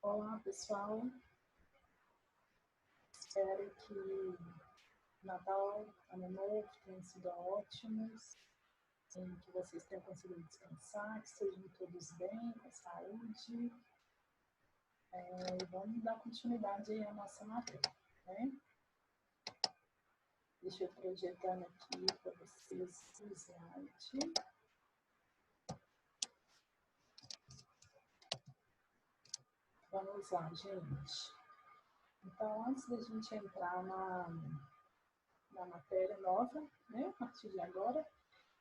Olá, pessoal. Espero que Natal, Ano Novo tenham sido ótimos, que vocês tenham conseguido descansar, que estejam todos bem, com saúde. E vamos dar continuidade aí à nossa matéria, né? Deixa eu projetar aqui para vocês o slide. Vamos lá, gente. Então, antes da gente entrar na matéria nova, né, a partir de agora,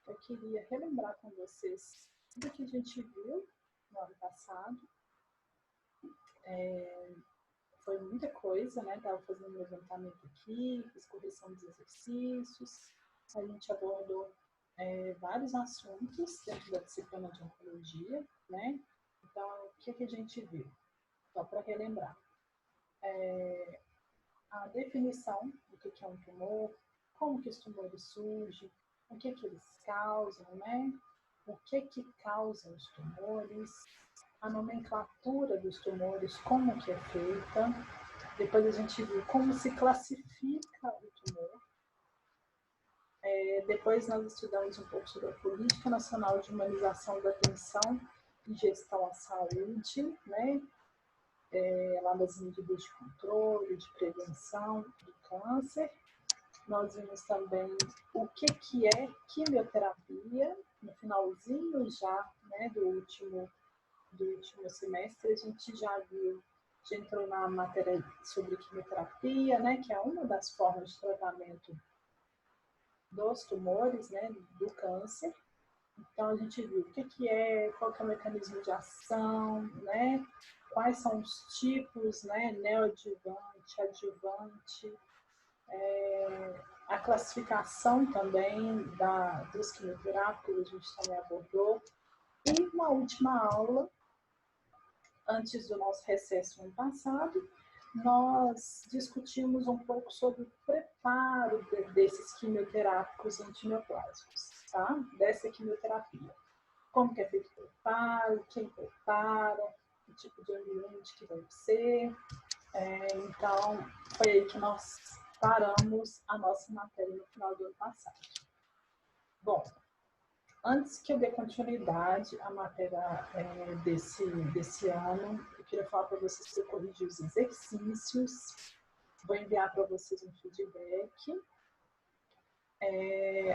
eu queria relembrar com vocês tudo que a gente viu no ano passado. Foi muita coisa, né? Estava fazendo um levantamento aqui, fiz correção dos exercícios, a gente abordou vários assuntos dentro da disciplina de oncologia, né? Então, o que a gente viu? Só para relembrar. A definição do que é um tumor, como que os tumores surgem, o que eles causam, né? O que causa os tumores, a nomenclatura dos tumores, como que é feita. Depois a gente viu como se classifica o tumor. Depois nós estudamos um pouco sobre a Política Nacional de Humanização da Atenção e Gestão à Saúde, né? Lá das medidas de controle, de prevenção do câncer. Nós vimos também o que é quimioterapia, no finalzinho já, né, do último semestre, a gente já entrou na matéria sobre quimioterapia, né, que é uma das formas de tratamento dos tumores, né, do câncer. Então, a gente viu o que é, qual que é o mecanismo de ação, né, quais são os tipos, né, neoadjuvante, adjuvante, a classificação também dos quimioterápicos, a gente também abordou. E uma última aula, antes do nosso recesso no ano passado, nós discutimos um pouco sobre o preparo desses quimioterápicos antineoplásicos, tá? Dessa quimioterapia. Como que é feito o preparo, quem prepara, o tipo de ambiente que deve ser. Então, foi aí que nós paramos a nossa matéria no final do ano passado. Bom, antes que eu dê continuidade à matéria desse ano, eu queria falar para vocês que eu corrigi os exercícios, vou enviar para vocês um feedback.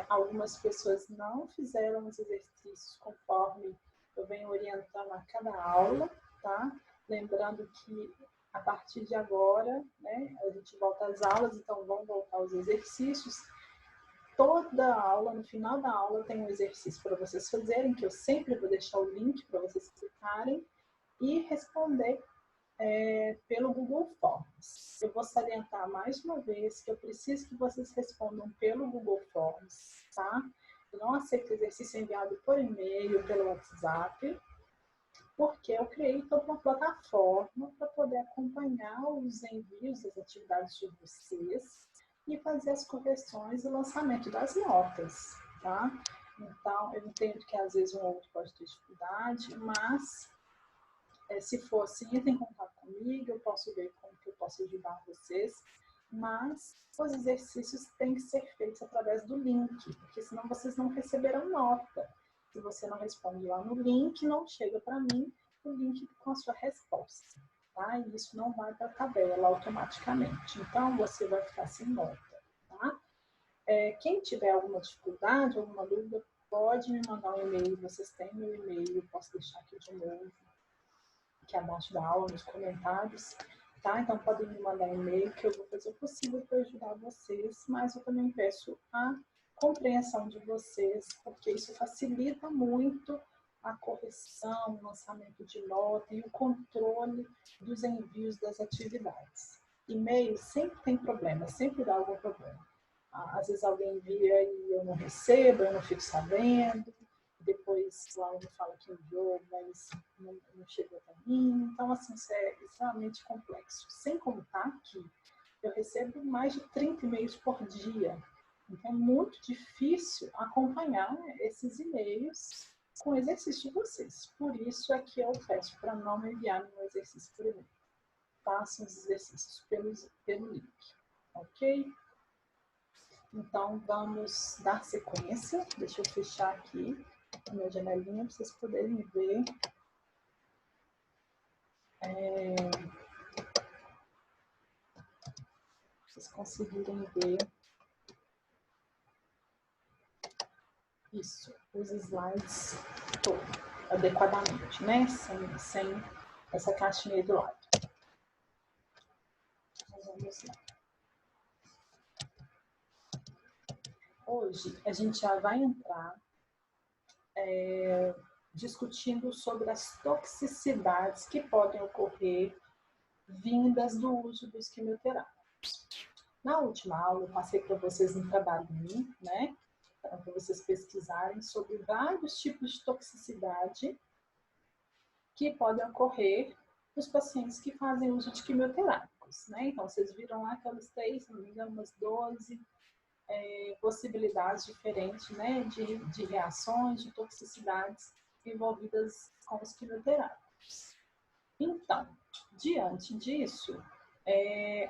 Algumas pessoas não fizeram os exercícios conforme eu venho orientando a cada aula, tá? Lembrando que a partir de agora, né, a gente volta às aulas, então vão voltar os exercícios. Toda aula, no final da aula, tem um exercício para vocês fazerem, que eu sempre vou deixar o link para vocês clicarem e responder pelo Google Forms. Eu vou salientar mais uma vez que eu preciso que vocês respondam pelo Google Forms, tá? Eu não aceito exercício enviado por e-mail, pelo WhatsApp, porque eu criei toda uma plataforma para poder acompanhar os envios das atividades de vocês e fazer as correções e lançamento das notas, tá? Então, eu entendo que às vezes um ou outro pode ter dificuldade, mas se for assim, entre em contato comigo, eu posso ver como que eu posso ajudar vocês, mas os exercícios têm que ser feitos através do link, porque senão vocês não receberão nota. Se você não responde lá no link, não chega para mim o link com a sua resposta, tá? E isso não vai para a tabela automaticamente. Então, você vai ficar sem nota, tá? Quem tiver alguma dificuldade, alguma dúvida, pode me mandar um e-mail. Vocês têm meu e-mail, posso deixar aqui de novo, aqui abaixo da aula, nos comentários, tá? Então, podem me mandar um e-mail que eu vou fazer o possível para ajudar vocês, mas eu também peço a compreensão de vocês, porque isso facilita muito a correção, o lançamento de nota e o controle dos envios das atividades. E-mail sempre tem problema, sempre dá algum problema. Às vezes alguém envia e eu não recebo, eu não fico sabendo, depois o aluno fala que enviou, mas não chegou até mim. Então, assim, isso é extremamente complexo. Sem contar que eu recebo mais de 30 e-mails por dia. Então, é muito difícil acompanhar esses e-mails com o exercício de vocês. Por isso é que eu peço para não me enviar nenhum exercício por e-mail. façam os exercícios pelo link, ok? Então, vamos dar sequência. Deixa eu fechar aqui a minha janelinha para vocês poderem ver. Vocês conseguirem ver isso, os slides todos, adequadamente, né? Sem essa caixinha aí do lado. Então, vamos lá. Hoje a gente já vai entrar discutindo sobre as toxicidades que podem ocorrer vindas do uso dos quimioterápicos. Na última aula, eu passei para vocês um trabalhinho, né? Para vocês pesquisarem sobre vários tipos de toxicidade que podem ocorrer nos pacientes que fazem uso de quimioterápicos, né? Então, vocês viram lá aquelas 3, se não me engano, umas 12 possibilidades diferentes, né, de reações, de toxicidades envolvidas com os quimioterápicos. Então, diante disso,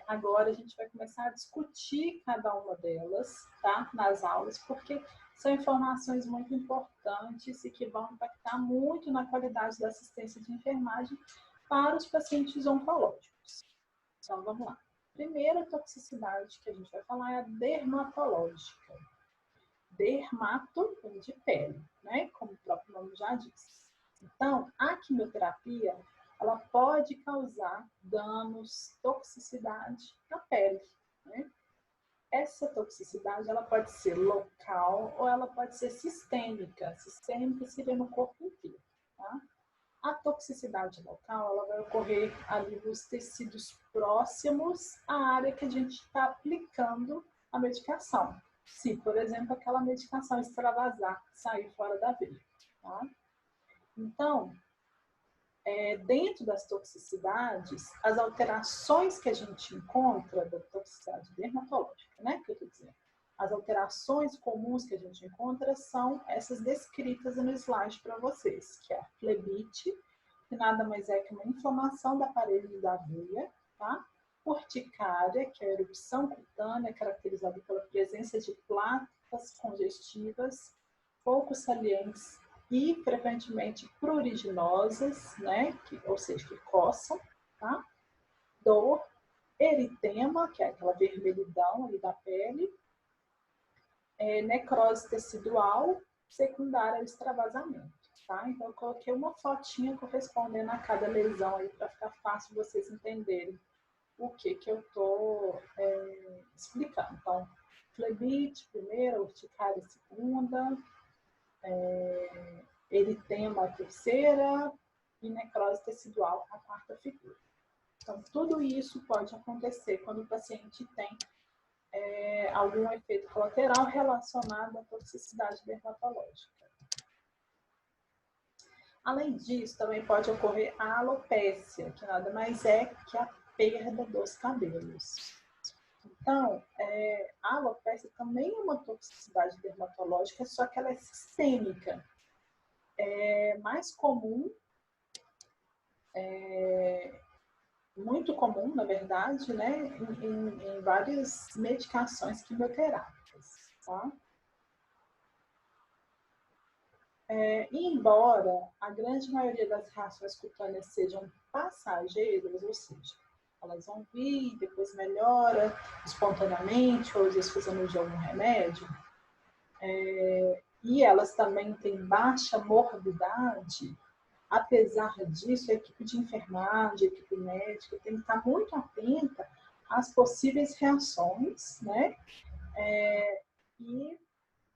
agora a gente vai começar a discutir cada uma delas, tá, nas aulas, porque são informações muito importantes e que vão impactar muito na qualidade da assistência de enfermagem para os pacientes oncológicos. Então, vamos lá. Primeira toxicidade que a gente vai falar é a dermatológica. Dermato vem de pele, né? Como o próprio nome já diz. Então, a quimioterapia, ela pode causar danos, toxicidade na pele, né? Essa toxicidade, ela pode ser local ou ela pode ser sistêmica. Sistêmica seria no corpo inteiro, tá? A toxicidade local, ela vai ocorrer ali nos tecidos próximos à área que a gente está aplicando a medicação. Se, por exemplo, aquela medicação extravasar, sair fora da veia, tá? Então, dentro das toxicidades, as alterações que a gente encontra da toxicidade dermatológica, né, que eu estou dizendo, as alterações comuns que a gente encontra são essas descritas no slide para vocês, que é a flebite, que nada mais é que uma inflamação da parede da veia, tá? Urticária, que é a erupção cutânea, caracterizada pela presença de placas congestivas, pouco salientes e frequentemente pruriginosas, né? Ou seja, que coçam, tá? Dor, eritema, que é aquela vermelhidão ali da pele, necrose tecidual secundária ao extravasamento, tá? Então, eu coloquei uma fotinha correspondendo a cada lesão aí para ficar fácil vocês entenderem o que eu estou explicando. Então, flebite, primeira, urticária, segunda, eritema, a terceira, e necrose tecidual, a quarta figura. Então, tudo isso pode acontecer quando o paciente tem algum efeito colateral relacionado à toxicidade dermatológica. Além disso, também pode ocorrer a alopécia, que nada mais é que a perda dos cabelos. Então, a alopécia também é uma toxicidade dermatológica, só que ela é sistêmica. É mais comum, muito comum, na verdade, né, em várias medicações quimioterápicas, tá? E embora a grande maioria das reações cutâneas sejam passageiras, ou seja, elas vão vir, depois melhora espontaneamente, ou às vezes fazendo uso de algum remédio, e elas também têm baixa morbidade, apesar disso, a equipe de enfermagem, a equipe médica tem que estar muito atenta às possíveis reações, né? E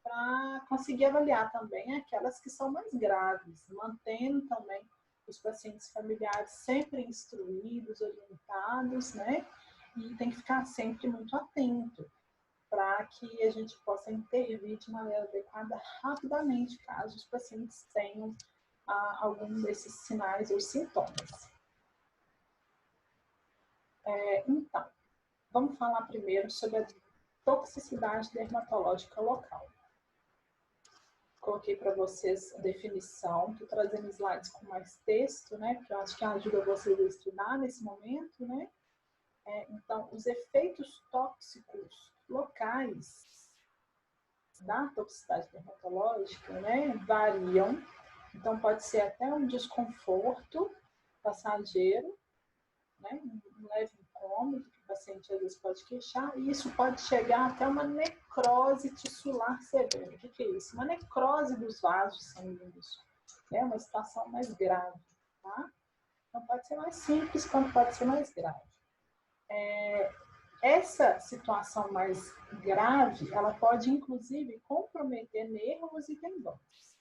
para conseguir avaliar também aquelas que são mais graves, mantendo também os pacientes familiares sempre instruídos, orientados, né? E tem que ficar sempre muito atento para que a gente possa intervir de maneira adequada rapidamente, caso os pacientes tenham algum desses sinais ou sintomas. Então, vamos falar primeiro sobre a toxicidade dermatológica local. coloquei para vocês a definição, estou trazendo slides com mais texto, né? Porque eu acho que ajuda vocês a estudar nesse momento, né? Então, os efeitos tóxicos locais da toxicidade dermatológica, né, variam. Então, pode ser até um desconforto passageiro, né, um leve incômodo que o paciente às vezes pode queixar, e isso pode chegar até uma necrose tissular severa. O que é isso? Uma necrose dos vasos sanguíneos. É uma situação mais grave, tá? Então, pode ser mais simples, como pode ser mais grave. Essa situação mais grave, ela pode, inclusive, comprometer nervos e tendões.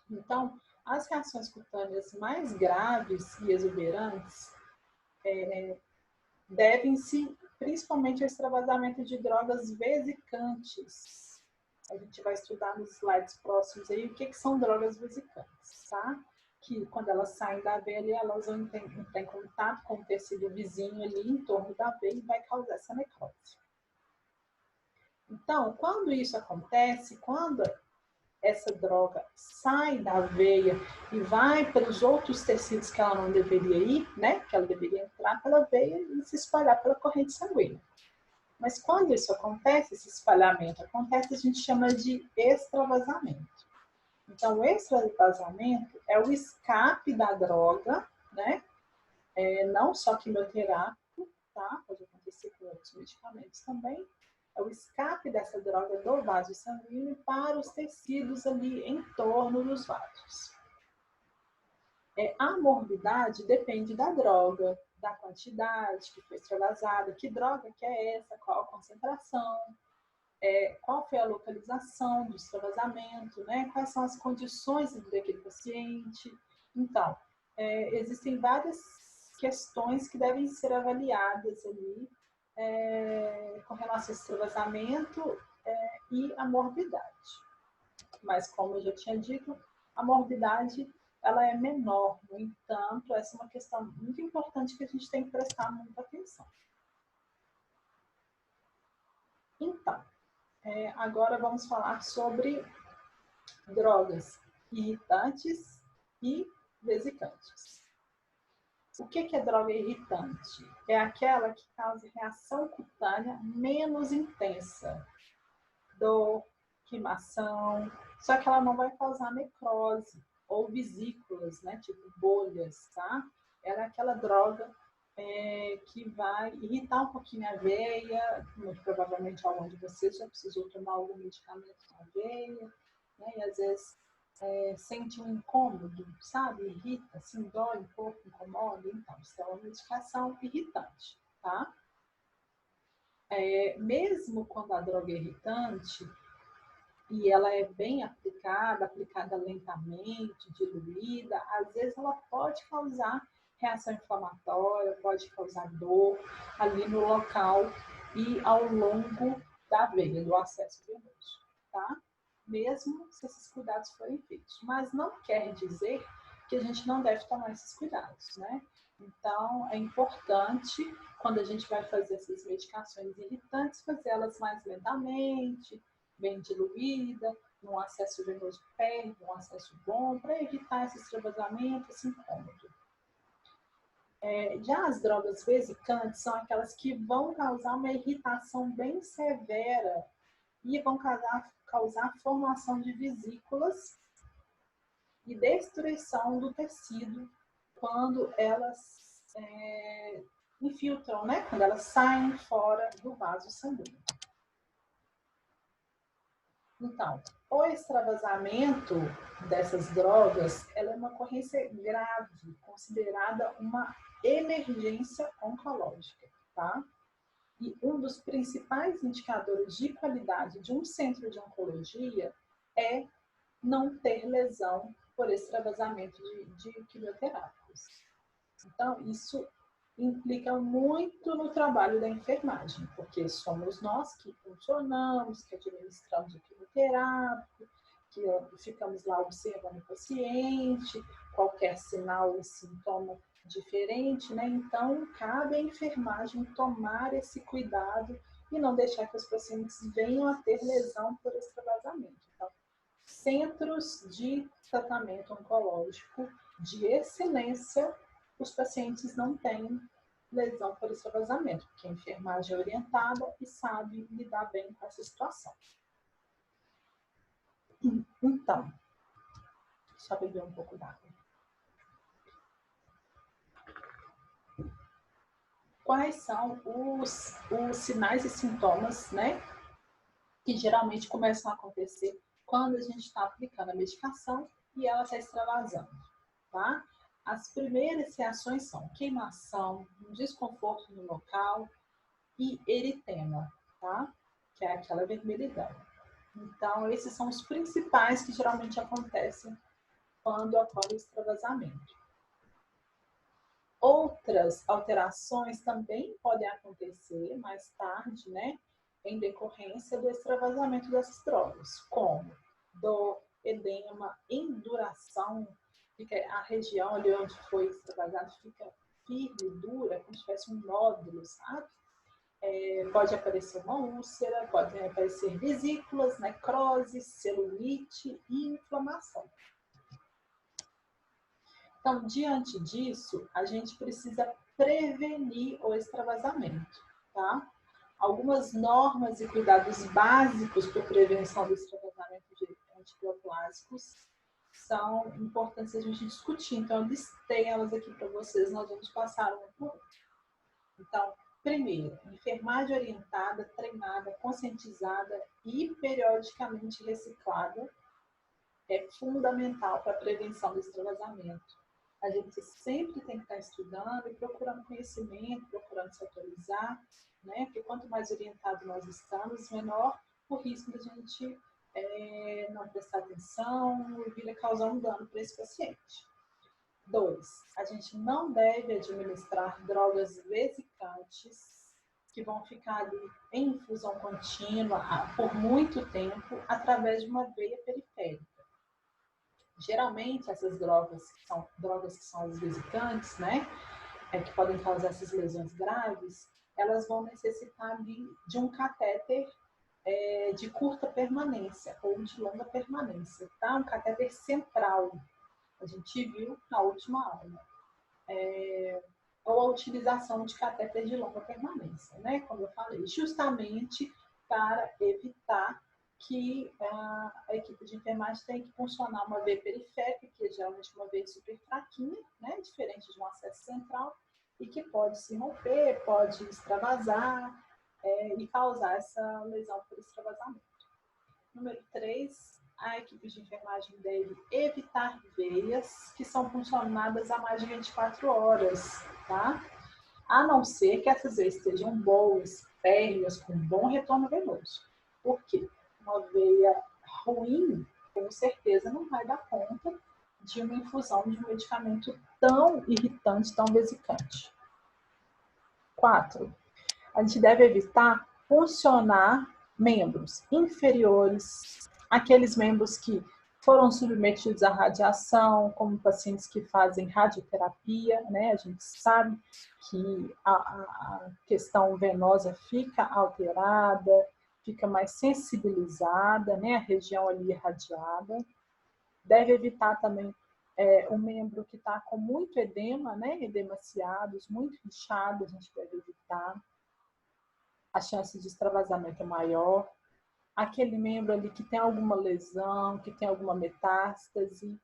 Então, as reações cutâneas mais graves e exuberantes devem-se principalmente ao extravasamento de drogas vesicantes. A gente vai estudar nos slides próximos aí o que são drogas vesicantes, tá? Que quando elas saem da veia, elas vão entrar em contato com o tecido vizinho ali em torno da veia e vai causar essa necrose. Então, quando isso acontece, quando essa droga sai da veia e vai para os outros tecidos que ela não deveria ir, né? Que ela deveria entrar pela veia e se espalhar pela corrente sanguínea. Mas quando isso acontece, esse espalhamento acontece, a gente chama de extravasamento. Então, o extravasamento é o escape da droga, né? Não só quimioterápico, tá? Pode acontecer com outros medicamentos também. É o escape dessa droga do vaso sanguíneo para os tecidos ali em torno dos vasos. A morbidade depende da droga, da quantidade que foi extravasada, que droga que é essa, qual a concentração, qual foi a localização do extravasamento, né? Quais são as condições daquele paciente. Então, existem várias questões que devem ser avaliadas ali com relação ao extravasamento e a morbidade. Mas, como eu já tinha dito, a morbidade ela é menor. No entanto, essa é uma questão muito importante que a gente tem que prestar muita atenção. Então, agora vamos falar sobre drogas irritantes e vesicantes. O que é droga irritante? É aquela que causa reação cutânea menos intensa, dor, queimação, só que ela não vai causar necrose ou vesículas, né, tipo bolhas, tá? Ela é aquela droga que vai irritar um pouquinho a veia, muito provavelmente algum de vocês já precisou tomar algum medicamento na veia, né, e às vezes sente um incômodo, sabe? Irrita, assim, dói um pouco, incomoda, então, isso é uma medicação irritante, tá? Mesmo quando a droga é irritante, e ela é bem aplicada lentamente, diluída, às vezes ela pode causar reação inflamatória, pode causar dor ali no local e ao longo da veia, do acesso venoso, tá? Mesmo se esses cuidados forem feitos. Mas não quer dizer que a gente não deve tomar esses cuidados, né? Então, é importante, quando a gente vai fazer essas medicações irritantes, fazê-las mais lentamente, bem diluída, num acesso venoso perto, um acesso bom, para evitar esse extravasamento, esse incômodo. Já as drogas vesicantes são aquelas que vão causar uma irritação bem severa e vão causar formação de vesículas e destruição do tecido quando elas infiltram, né? Quando elas saem fora do vaso sanguíneo. Então, o extravasamento dessas drogas ela é uma ocorrência grave, considerada uma emergência oncológica, tá? E um dos principais indicadores de qualidade de um centro de oncologia é não ter lesão por extravasamento de quimioterápicos. Então, isso implica muito no trabalho da enfermagem, porque somos nós que funcionamos, que administramos o quimioterápico, que ficamos lá observando o paciente, qualquer sinal e sintoma diferente, né? Então, cabe à enfermagem tomar esse cuidado e não deixar que os pacientes venham a ter lesão por extravasamento. Então, centros de tratamento oncológico de excelência, os pacientes não têm lesão por extravasamento, porque a enfermagem é orientada e sabe lidar bem com essa situação. Então, deixa eu beber um pouco d'água. Quais são os sinais e sintomas, né, que geralmente começam a acontecer quando a gente está aplicando a medicação e ela está extravasando, tá? As primeiras reações são queimação, desconforto no local e eritema, tá? Que é aquela vermelhidão. Então, esses são os principais que geralmente acontecem quando ocorre o extravasamento. Outras alterações também podem acontecer mais tarde, né? Em decorrência do extravasamento dessas drogas, como dor, edema, induração, fica a região ali onde foi extravasado fica firme, dura, como se tivesse um nódulo, sabe? Pode aparecer uma úlcera, podem aparecer vesículas, necrose, celulite e inflamação. Então, diante disso, a gente precisa prevenir o extravasamento, tá? Algumas normas e cuidados básicos para a prevenção do extravasamento de antibioplásicos são importantes a gente discutir. Então, eu listei elas aqui para vocês, nós vamos passar um por um. Então, primeiro, enfermagem orientada, treinada, conscientizada e periodicamente reciclada é fundamental para a prevenção do extravasamento. A gente sempre tem que estar estudando e procurando conhecimento, procurando se atualizar, né? Porque quanto mais orientado nós estamos, menor o risco de a gente não prestar atenção e vir a causar um dano para esse paciente. 2, a gente não deve administrar drogas vesicantes que vão ficar ali em infusão contínua por muito tempo através de uma veia periférica. Geralmente, essas drogas que são as vesicantes, né, que podem causar essas lesões graves, elas vão necessitar de um catéter de curta permanência ou de longa permanência, tá? Um catéter central. A gente viu na última aula. Ou a utilização de catéter de longa permanência, né? Como eu falei, justamente para evitar que a equipe de enfermagem tem que funcionar uma veia periférica, que é geralmente uma veia super fraquinha, né? Diferente de um acesso central, e que pode se romper, pode extravasar e causar essa lesão por extravasamento. Número 3, a equipe de enfermagem deve evitar veias que são funcionadas há mais de 24 horas, tá? A não ser que essas veias estejam boas, férreas, com bom retorno venoso. Por quê? Uma veia ruim, com certeza, não vai dar conta de uma infusão de um medicamento tão irritante, tão vesicante. 4, a gente deve evitar funcionar membros inferiores, aqueles membros que foram submetidos à radiação, como pacientes que fazem radioterapia, né? A gente sabe que a questão venosa fica alterada, fica mais sensibilizada, né? A região ali irradiada. Deve evitar também um membro que está com muito edema, né? Edemaciados, muito inchado, a gente deve evitar. A chance de extravasamento é maior. Aquele membro ali que tem alguma lesão, que tem alguma metástase,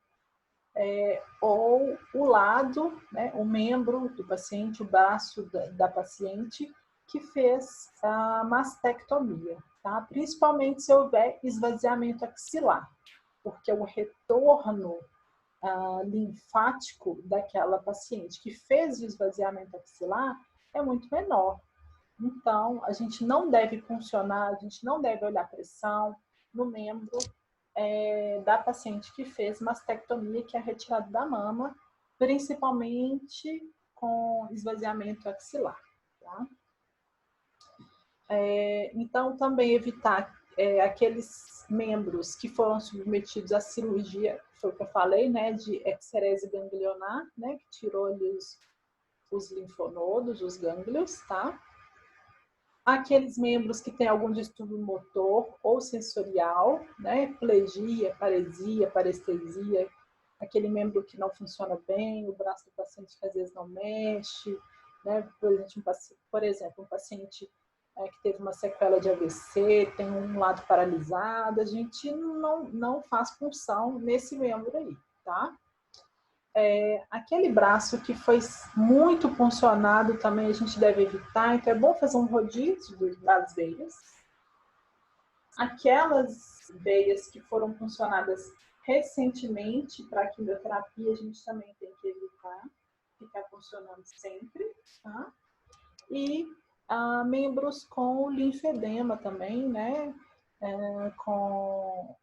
ou o lado, né, o membro do paciente, o braço da paciente, que fez a mastectomia, tá? Principalmente se houver esvaziamento axilar, porque o retorno linfático daquela paciente que fez o esvaziamento axilar é muito menor. Então, a gente não deve funcionar, a gente não deve olhar pressão no membro da paciente que fez mastectomia, que é retirada da mama, principalmente com esvaziamento axilar. Tá? Então, também evitar aqueles membros que foram submetidos à cirurgia, foi o que eu falei, né, de excerese ganglionar, né, que tirou ali os linfonodos, os gânglios, tá? Aqueles membros que têm algum distúrbio motor ou sensorial, né? Plegia, paresia, parestesia, aquele membro que não funciona bem, o braço do paciente que às vezes não mexe, né? Por exemplo, um paciente que teve uma sequela de AVC, tem um lado paralisado, a gente não faz punção nesse membro aí, tá? Aquele braço que foi muito puncionado também a gente deve evitar, então é bom fazer um rodízio das veias. Aquelas veias que foram puncionadas recentemente para a quimioterapia, a gente também tem que evitar ficar funcionando sempre, tá? E membros com linfedema também, né? Com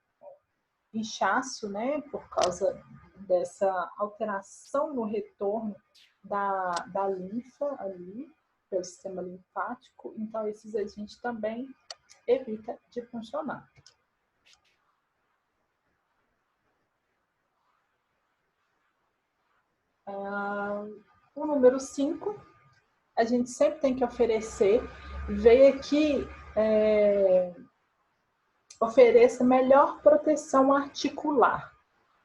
inchaço, né? Por causa dessa alteração no retorno da linfa ali, pelo sistema linfático. Então, esses a gente também evita de funcionar. O número 5, a gente sempre tem que oferecer veia que ofereça melhor proteção articular,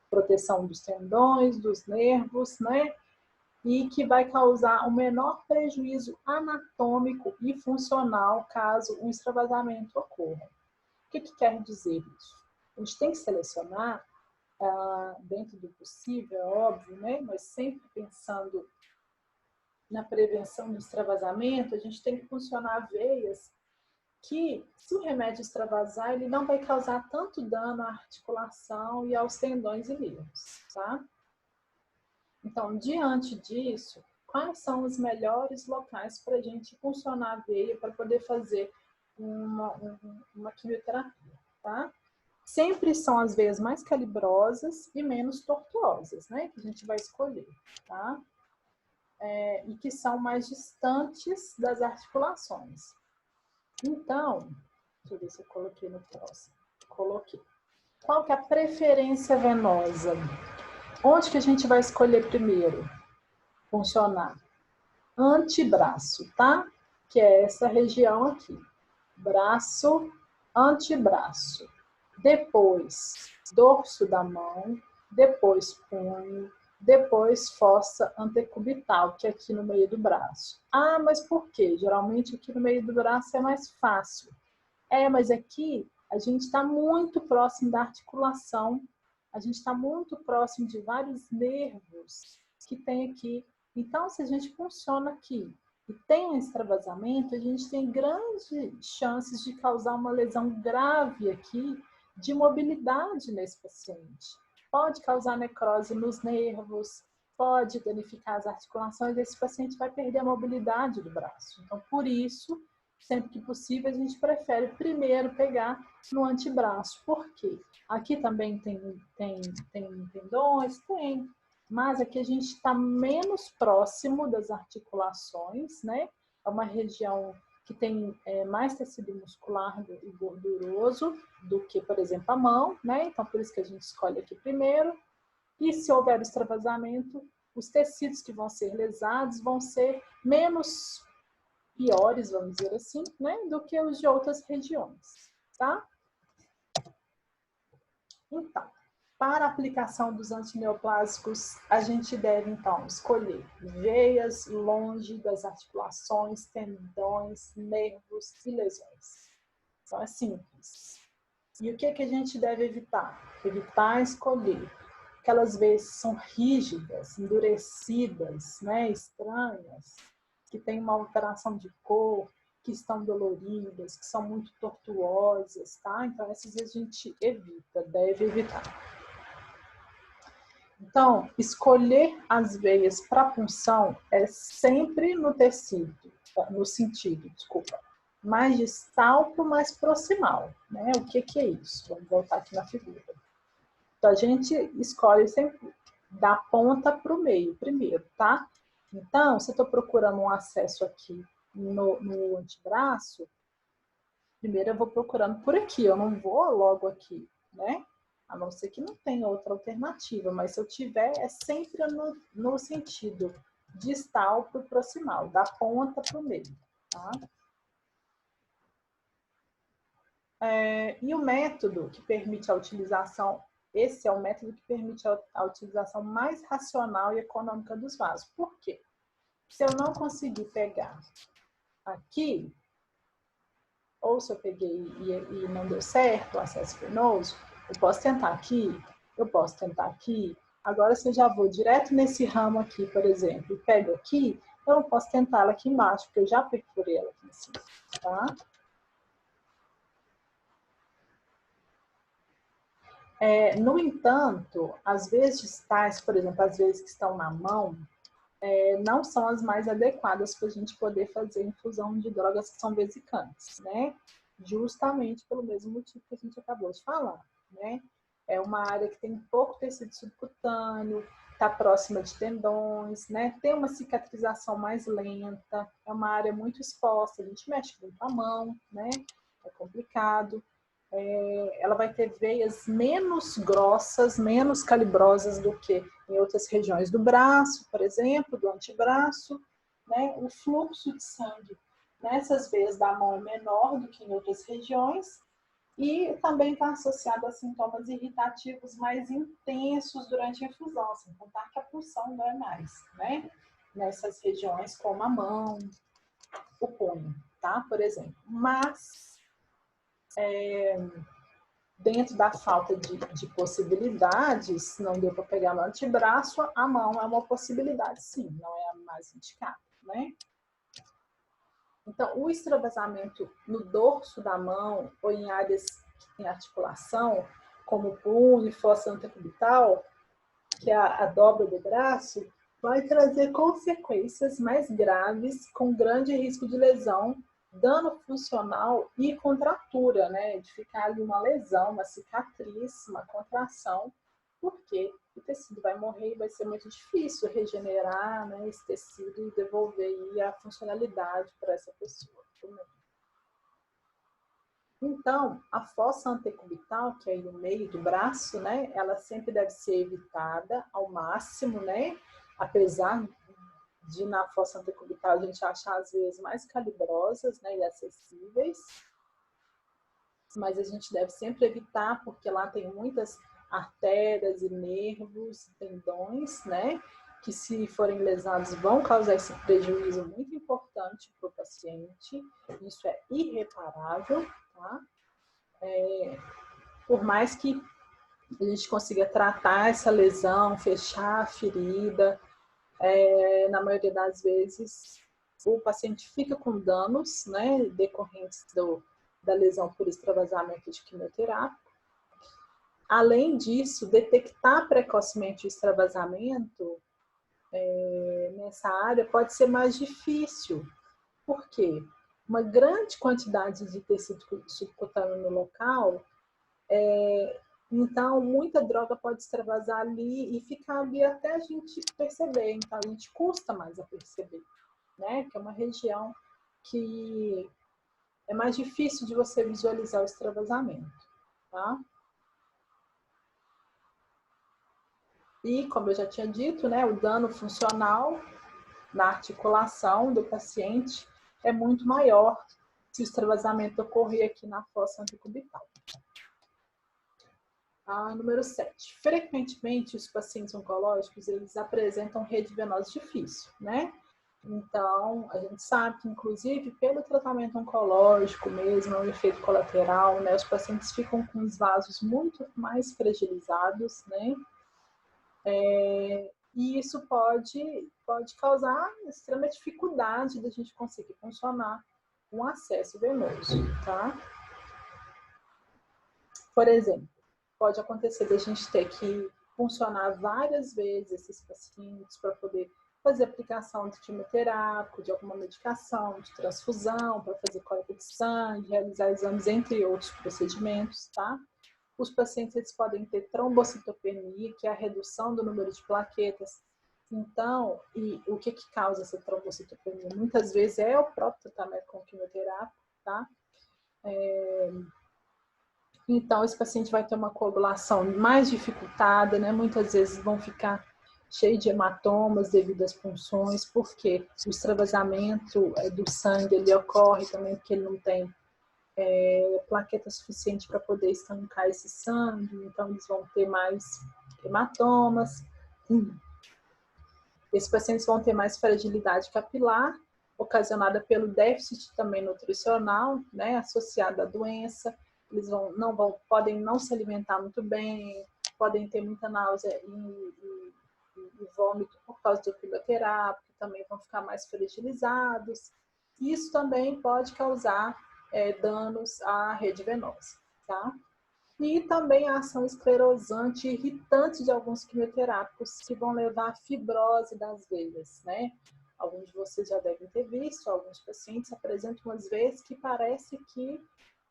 proteção dos tendões, dos nervos, né? E que vai causar o menor prejuízo anatômico e funcional caso um extravasamento ocorra. O que quer dizer isso? A gente tem que selecionar, dentro do possível, é óbvio, né? Mas sempre pensando na prevenção do extravasamento, a gente tem que funcionar veias que, se o remédio extravasar, ele não vai causar tanto dano à articulação e aos tendões e nervos, tá? Então, diante disso, quais são os melhores locais para a gente funcionar a veia para poder fazer uma quimioterapia, tá? Sempre são as veias mais calibrosas e menos tortuosas, né? Que a gente vai escolher, tá? E que são mais distantes das articulações. Então, deixa eu ver se eu coloquei no próximo. Coloquei. Qual que é a preferência venosa? Onde que a gente vai escolher primeiro funcionar? Antebraço, tá? Que é essa região aqui. Braço, antebraço. Depois, dorso da mão. Depois, punho. Depois, fossa antecubital, que é aqui no meio do braço. Ah, mas por quê? Geralmente aqui no meio do braço é mais fácil. Mas aqui a gente está muito próximo da articulação, a gente está muito próximo de vários nervos que tem aqui. Então, se a gente funciona aqui e tem um extravasamento, a gente tem grandes chances de causar uma lesão grave aqui de mobilidade nesse paciente. Pode causar necrose nos nervos, pode danificar as articulações, esse paciente vai perder a mobilidade do braço. Então, por isso, sempre que possível, a gente prefere primeiro pegar no antebraço. Por quê? Aqui também tem tendões? Tem. Mas aqui a gente está menos próximo das articulações, né? É uma região que tem mais tecido muscular e gorduroso do que, por exemplo, a mão, né? Então, por isso que a gente escolhe aqui primeiro. E se houver extravasamento, os tecidos que vão ser lesados vão ser menos piores, vamos dizer assim, né, do que os de outras regiões, tá? Então, para a aplicação dos antineoplásicos, a gente deve, então, escolher veias longe das articulações, tendões, nervos e lesões. Então, é simples. E o que a gente deve evitar? Evitar escolher aquelas veias que são rígidas, endurecidas, né, estranhas, que têm uma alteração de cor, que estão doloridas, que são muito tortuosas, tá? Então, essas a gente evita, deve evitar. Então, escolher as veias para punção é sempre no tecido, no sentido, mais distal para o mais proximal, né? O que é isso? Vamos voltar aqui na figura. Então, a gente escolhe sempre da ponta para o meio primeiro, tá? Então, se eu estou procurando um acesso aqui no antebraço, primeiro eu vou procurando por aqui, eu não vou logo aqui, né? A não ser que não tenha outra alternativa, mas se eu tiver, é sempre no sentido distal para o proximal, da ponta para o meio, tá? E o método que permite a utilização, esse é o método que permite a utilização mais racional e econômica dos vasos. Por quê? Se eu não conseguir pegar aqui, ou se eu peguei e não deu certo o acesso venoso, eu posso tentar aqui, eu posso tentar aqui. Agora, se eu já vou direto nesse ramo aqui, por exemplo, e pego aqui, eu não posso tentar ela aqui embaixo, porque eu já perfurei ela aqui em cima, tá? No entanto, às vezes tais, por exemplo, as vezes que estão na mão, não são as mais adequadas para a gente poder fazer infusão de drogas que são vesicantes, né? Justamente pelo mesmo motivo que a gente acabou de falar, né? É uma área que tem pouco tecido subcutâneo, está próxima de tendões, né? Tem uma cicatrização mais lenta, é uma área muito exposta, a gente mexe muito a mão, né? É complicado. Ela vai ter veias menos grossas, menos calibrosas do que em outras regiões do braço, por exemplo, do antebraço, né? O fluxo de sangue nessas veias da mão é menor do que em outras regiões e também está associado a sintomas irritativos mais intensos durante a infusão, sem contar que a pulsão dói mais, né? Nessas regiões como a mão, o punho, tá? Por exemplo. Mas dentro da falta de possibilidades, não deu para pegar no antebraço, a mão é uma possibilidade, sim, não é a mais indicada, né? Então, o extravasamento no dorso da mão ou em áreas que têm articulação, como o punho e fossa antecubital, que é a dobra do braço, vai trazer consequências mais graves com grande risco de lesão, dano funcional e contratura, né? De ficar ali uma lesão, uma cicatriz, uma contração, porque o tecido vai morrer e vai ser muito difícil regenerar, né, esse tecido e devolver aí a funcionalidade para essa pessoa. Então, a fossa antecubital, que é aí no meio do braço, né, ela sempre deve ser evitada ao máximo, né, apesar de na fossa antecubital a gente achar as veias mais calibrosas, né, e acessíveis, mas a gente deve sempre evitar, porque lá tem muitas artérias e nervos, tendões, né, que se forem lesados vão causar esse prejuízo muito importante para o paciente, isso é irreparável, tá? Por mais que a gente consiga tratar essa lesão, fechar a ferida, na maioria das vezes o paciente fica com danos, né, decorrentes da lesão por extravasamento de quimioterápico. Além disso, detectar precocemente o extravasamento nessa área pode ser mais difícil. Por quê? Uma grande quantidade de tecido subcutâneo no local, então muita droga pode extravasar ali e ficar ali até a gente perceber. Então a gente custa mais a perceber, né? Que é uma região que é mais difícil de você visualizar o extravasamento, tá? E, como eu já tinha dito, né, o dano funcional na articulação do paciente é muito maior se o extravasamento ocorrer aqui na fossa antecubital. Número 7. Frequentemente, os pacientes oncológicos, eles apresentam rede venosa difícil, né? Então, a gente sabe que, inclusive, pelo tratamento oncológico mesmo, é um efeito colateral, né? Os pacientes ficam com os vasos muito mais fragilizados, né? E isso pode causar extrema dificuldade da gente conseguir funcionar um acesso venoso, tá? Por exemplo, pode acontecer da gente ter que funcionar várias vezes esses pacientes para poder fazer aplicação de quimioterápico, de alguma medicação, de transfusão, para fazer coleta de sangue, realizar exames, entre outros procedimentos, tá? Os pacientes eles podem ter trombocitopenia, que é a redução do número de plaquetas. Então, e o que causa essa trombocitopenia? Muitas vezes é o próprio tratamento com quimioterápico, tá? Então, esse paciente vai ter uma coagulação mais dificultada, né? Muitas vezes vão ficar cheios de hematomas devido às punções, porque o extravasamento do sangue ele ocorre também porque ele não tem plaqueta suficiente para poder estancar esse sangue, então eles vão ter mais hematomas. Esses pacientes vão ter mais fragilidade capilar, ocasionada pelo déficit também nutricional, né, associado à doença. Eles podem não se alimentar muito bem, podem ter muita náusea e vômito por causa do quimioterápico, também vão ficar mais fragilizados. Isso também pode causar danos à rede venosa, tá? E também a ação esclerosante e irritante de alguns quimioterápicos que vão levar à fibrose das veias, né? Alguns de vocês já devem ter visto, alguns pacientes apresentam umas veias que parece que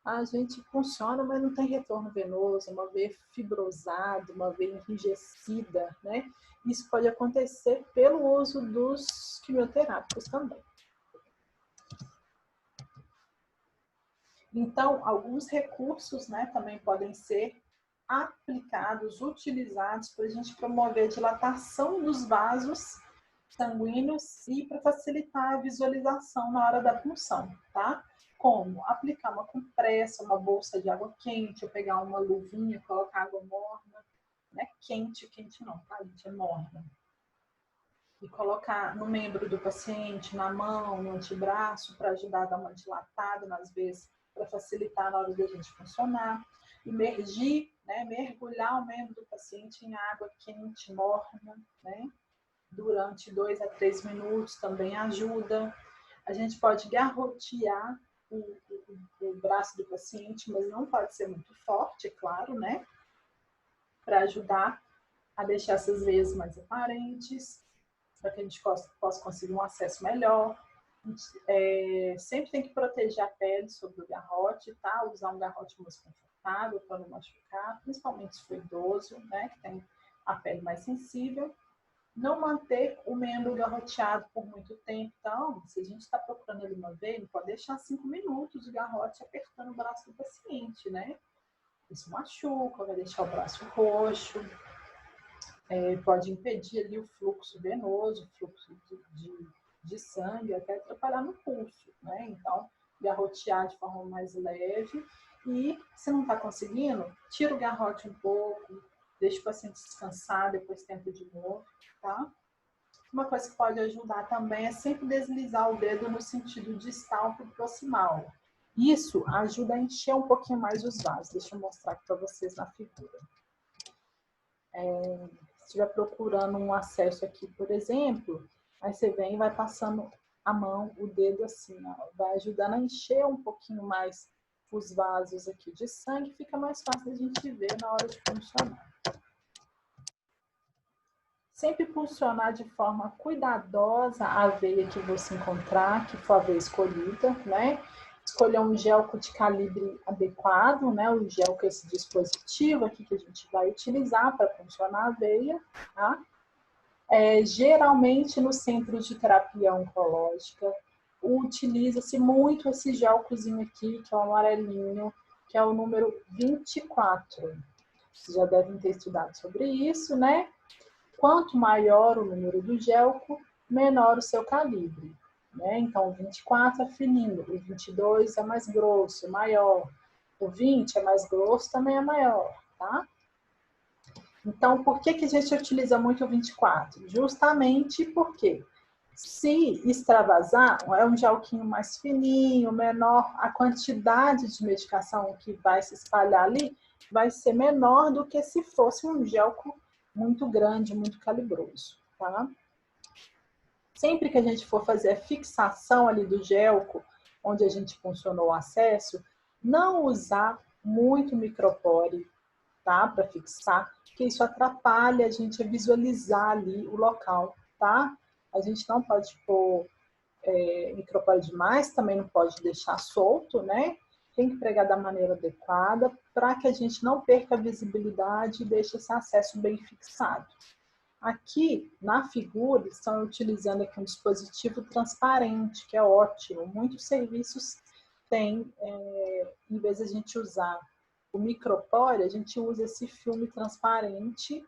a gente funciona, mas não tem retorno venoso, uma veia fibrosada, uma veia enrijecida, né? Isso pode acontecer pelo uso dos quimioterápicos também. Então, alguns recursos, né, também podem ser aplicados, utilizados para a gente promover a dilatação dos vasos sanguíneos e para facilitar a visualização na hora da punção, tá? Como? Aplicar uma compressa, uma bolsa de água quente, ou pegar uma luvinha, colocar água morna, né? Quente não, tá, gente? É morna. E colocar no membro do paciente, na mão, no antebraço, para ajudar a dar uma dilatada nas veias, para facilitar na hora da gente funcionar. Imergir, né? Mergulhar o membro do paciente em água quente, morna, né? Durante 2 a 3 minutos também ajuda. A gente pode garrotear o braço do paciente, mas não pode ser muito forte, é claro, né? Para ajudar a deixar essas veias mais aparentes, para que a gente possa conseguir um acesso melhor. Sempre tem que proteger a pele sobre o garrote, tá? Usar um garrote mais confortável para não machucar, principalmente se for idoso, né? Que tem a pele mais sensível. Não manter o membro garroteado por muito tempo. Então, se a gente está procurando ali uma veia, não pode deixar 5 minutos de garrote apertando o braço do paciente, né? Isso machuca, vai deixar o braço roxo, pode impedir ali o fluxo venoso, o fluxo de sangue, até atrapalhar no pulso, né? Então, garrotear de forma mais leve e, se não está conseguindo, tira o garrote um pouco, deixa o paciente descansar, depois tenta de novo, tá? Uma coisa que pode ajudar também é sempre deslizar o dedo no sentido distal para o proximal. Isso ajuda a encher um pouquinho mais os vasos. Deixa eu mostrar aqui para vocês na figura. Se estiver procurando um acesso aqui, por exemplo, aí você vem e vai passando a mão, o dedo assim, ó, vai ajudando a encher um pouquinho mais os vasos aqui de sangue, fica mais fácil a gente ver na hora de funcionar. Sempre funcionar de forma cuidadosa a veia que você encontrar, que for a veia escolhida, né? Escolher um gelco de calibre adequado, né? O gelco é esse dispositivo aqui que a gente vai utilizar para funcionar a veia, tá? Geralmente, nos centros de terapia oncológica, utiliza-se muito esse gelcozinho aqui, que é o amarelinho, que é o número 24. Vocês já devem ter estudado sobre isso, né? Quanto maior o número do gelco, menor o seu calibre, né? Então, o 24 é fininho, o 22 é mais grosso, é maior. O 20 é mais grosso, também é maior, tá? Então, por que a gente utiliza muito o 24? Justamente porque se extravasar, é um gelquinho mais fininho, menor, a quantidade de medicação que vai se espalhar ali vai ser menor do que se fosse um gelco muito grande, muito calibroso, tá? Sempre que a gente for fazer a fixação ali do gelco, onde a gente funcionou o acesso, não usar muito micropore, tá? Para fixar, porque isso atrapalha a gente a visualizar ali o local, tá? A gente não pode pôr micropore demais, também não pode deixar solto, né? Tem que pregar da maneira adequada para que a gente não perca a visibilidade e deixe esse acesso bem fixado. Aqui, na figura, estão utilizando aqui um dispositivo transparente, que é ótimo. Muitos serviços têm, em vez de a gente usar o micropore, a gente usa esse filme transparente,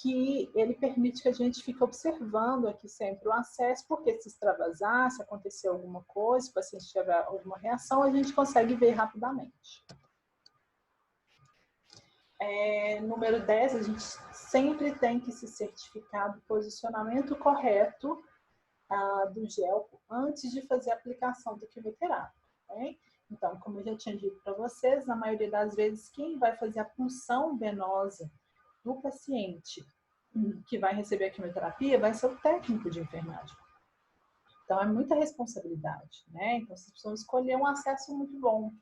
que ele permite que a gente fique observando aqui sempre o acesso, porque se extravasar, se acontecer alguma coisa, se o paciente tiver alguma reação, a gente consegue ver rapidamente. Número 10, a gente sempre tem que se certificar do posicionamento correto do gel antes de fazer a aplicação do quimioterápico. Né? Então, como eu já tinha dito para vocês, na maioria das vezes, quem vai fazer a punção venosa do paciente que vai receber a quimioterapia vai ser o técnico de enfermagem. Então, é muita responsabilidade, né? Então, vocês precisam escolher um acesso muito bom.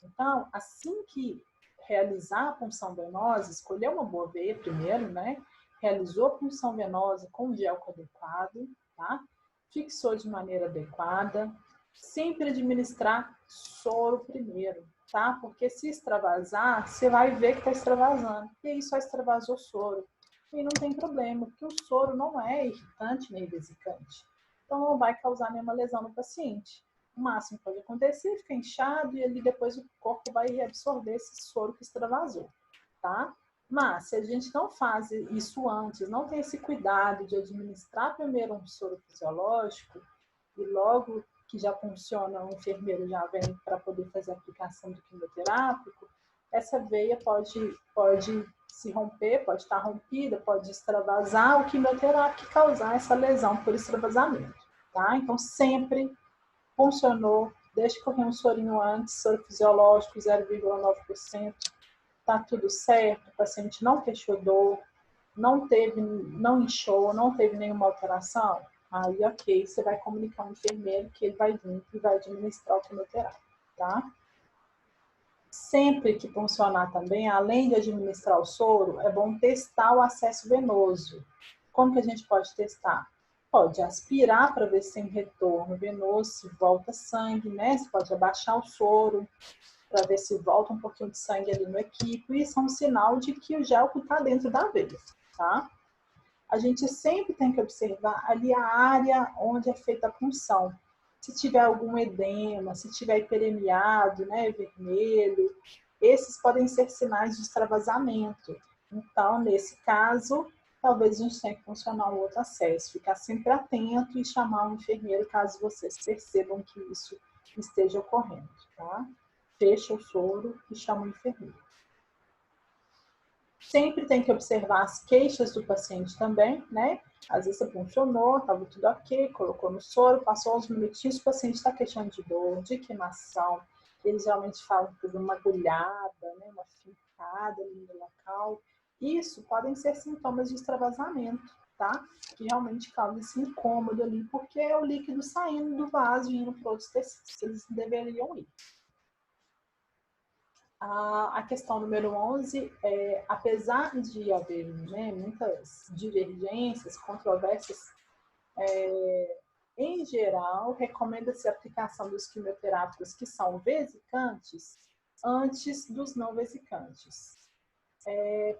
Então, assim que realizar a punção venosa, escolher uma boa veia primeiro, né? Realizou a punção venosa com o gel adequado, tá? Fixou de maneira adequada, sempre administrar soro primeiro, tá? Porque se extravasar, você vai ver que está extravasando. E aí só extravasou soro. E não tem problema, porque o soro não é irritante nem vesicante. Então não vai causar nenhuma lesão no paciente. O máximo que pode acontecer, fica inchado e ali depois o corpo vai reabsorver esse soro que extravasou, tá? Mas se a gente não faz isso antes, não tem esse cuidado de administrar primeiro um soro fisiológico e logo que já funciona, o enfermeiro já vem para poder fazer a aplicação do quimioterápico, essa veia pode se romper, pode estar rompida, pode extravasar o quimioterápico e causar essa lesão por extravasamento, tá? Então, sempre funcionou, deixe correr um sorinho antes, soro fisiológico 0,9%, tá tudo certo, o paciente não queixou dor, não inchou, não teve nenhuma alteração, aí ok, você vai comunicar ao enfermeiro que ele vai vir e vai administrar o quimioterápico, tá? Sempre que funcionar também, além de administrar o soro, é bom testar o acesso venoso. Como que a gente pode testar? Pode aspirar para ver se tem retorno venoso, se volta sangue, né? Você pode abaixar o soro para ver se volta um pouquinho de sangue ali no equipo. Isso é um sinal de que o gel está dentro da veia, tá? A gente sempre tem que observar ali a área onde é feita a punção. Se tiver algum edema, se tiver hiperemiado, né, vermelho, esses podem ser sinais de extravasamento. Então, nesse caso, talvez a gente tenha que funcionar um outro acesso, ficar sempre atento e chamar um enfermeiro caso vocês percebam que isso esteja ocorrendo, tá? Fecha o soro e chama o enfermeiro. Sempre tem que observar as queixas do paciente também, né? Às vezes você funcionou, estava tudo ok, colocou no soro, passou uns minutinhos, o paciente está queixando de dor, de queimação. Eles geralmente falam que teve uma agulhada, né? Uma fincada ali no local. Isso podem ser sintomas de extravasamento, tá? Que realmente causam esse incômodo ali, porque é o líquido saindo do vaso e indo para outros tecidos que eles deveriam ir. A questão número 11 é, apesar de haver, né, muitas divergências, controvérsias, em geral, recomenda-se a aplicação dos quimioterápicos que são vesicantes antes dos não vesicantes,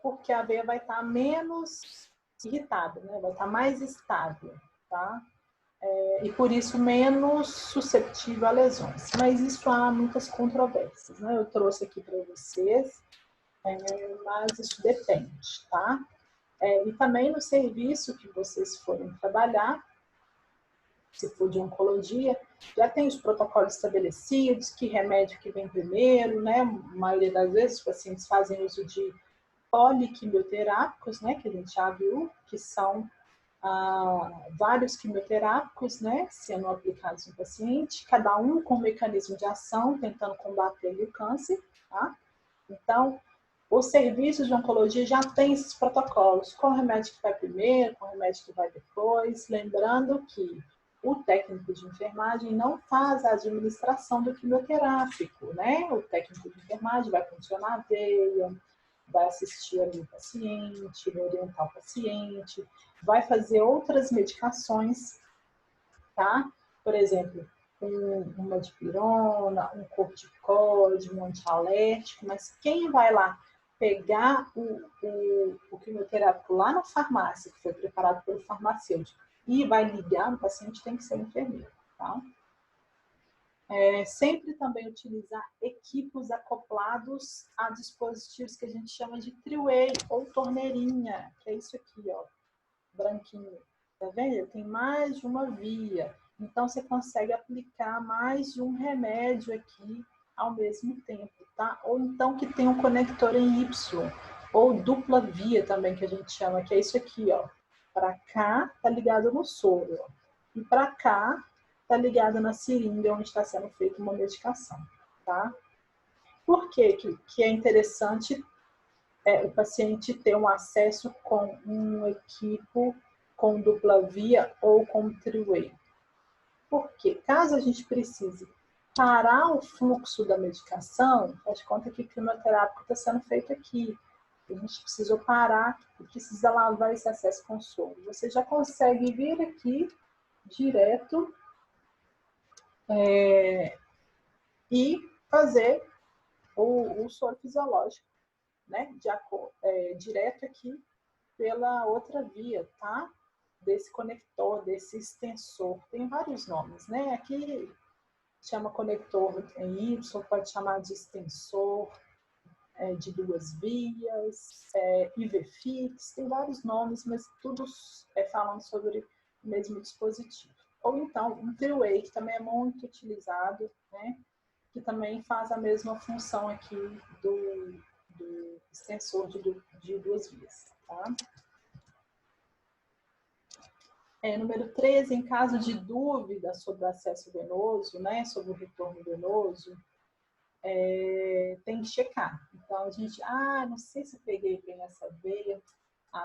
porque a veia vai estar menos irritada, né, vai estar mais estável, tá? E por isso menos susceptível a lesões. Mas isso há muitas controvérsias, né? Eu trouxe aqui para vocês, mas isso depende, tá? E também no serviço que vocês forem trabalhar, se for de oncologia, já tem os protocolos estabelecidos, que remédio que vem primeiro, né? A maioria das vezes os pacientes fazem uso de poliquimioterápicos, né? Que a gente já viu, que são vários quimioterápicos, né, sendo aplicados no paciente, cada um com um mecanismo de ação, tentando combater o câncer, tá? Então, os serviços de oncologia já têm esses protocolos, qual remédio que vai primeiro, qual remédio que vai depois, lembrando que o técnico de enfermagem não faz a administração do quimioterápico, né? O técnico de enfermagem vai funcionar a veia, vai assistir ali o paciente, vai orientar o paciente, vai fazer outras medicações, tá? Por exemplo, uma dipirona, um corticóide, um antialérgico, mas quem vai lá pegar o quimioterápico lá na farmácia, que foi preparado pelo farmacêutico, e vai ligar no paciente, tem que ser um enfermeiro, tá? Sempre também utilizar equipos acoplados a dispositivos que a gente chama de three-way ou torneirinha, que é isso aqui, ó, branquinho. Tá vendo? Tem mais de uma via. Então, você consegue aplicar mais de um remédio aqui ao mesmo tempo, tá? Ou então que tem um conector em Y, ou dupla via também, que a gente chama, que é isso aqui, ó. Para cá, tá ligado no soro, ó. E para cá, tá ligado na seringa, onde está sendo feita uma medicação, tá? Por que é interessante o paciente ter um acesso com um equipo com dupla via ou com three-way? Porque caso a gente precise parar o fluxo da medicação, faz conta que o quimioterápico está sendo feito aqui. A gente precisou parar e precisa lavar esse acesso com soro. Você já consegue vir aqui direto e fazer o soro fisiológico, né? Direto aqui pela outra via, tá? Desse conector, desse extensor. Tem vários nomes, né? Aqui chama conector em Y, pode chamar de extensor de duas vias, IVFix, tem vários nomes, mas todos falam sobre o mesmo dispositivo. Ou então, um three-way, que também é muito utilizado, né? Que também faz a mesma função aqui do extensor de duas vias, tá? Número 13, em caso de dúvida sobre o acesso venoso, né, sobre o retorno venoso, tem que checar. Então, a gente, não sei se eu peguei bem essa veia,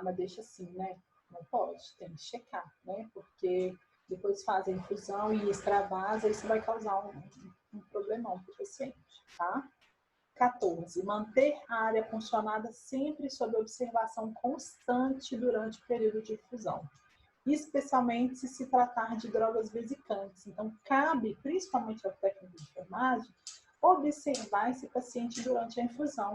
mas deixa assim, né? Não pode, tem que checar, né? Porque depois fazem infusão e extravasa, isso vai causar um problemão para o paciente, tá? 14. Manter a área funcionada sempre sob observação constante durante o período de infusão, especialmente se tratar de drogas vesicantes. Então, cabe, principalmente ao técnico de enfermagem, observar esse paciente durante a infusão.